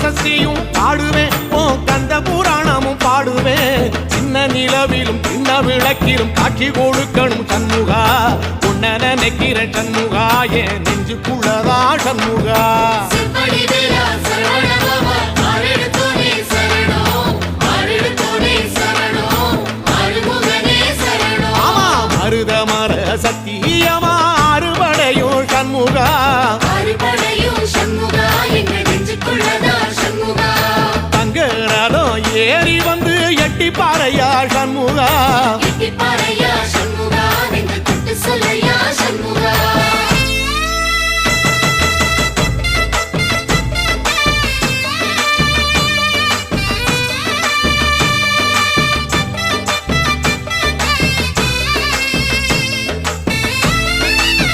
சஷ்டியும் பாடுவேன் உன் கந்த புராணமும் பாடுவேன் சின்ன நிலவிலும் சின்ன விளக்கிலும் காட்சி கொடுக்கணும் சண்முகா உன்ன நினைக்கிற சண்முகா என் நெஞ்சுக்குள்ளதா சண்முகா ஆமா மருதமர சத்தியமா அறுபடையும் சண்முகா தங்கரதம் ஏறி வந்து எட்டி பாறையா சண்முகா சொல்ல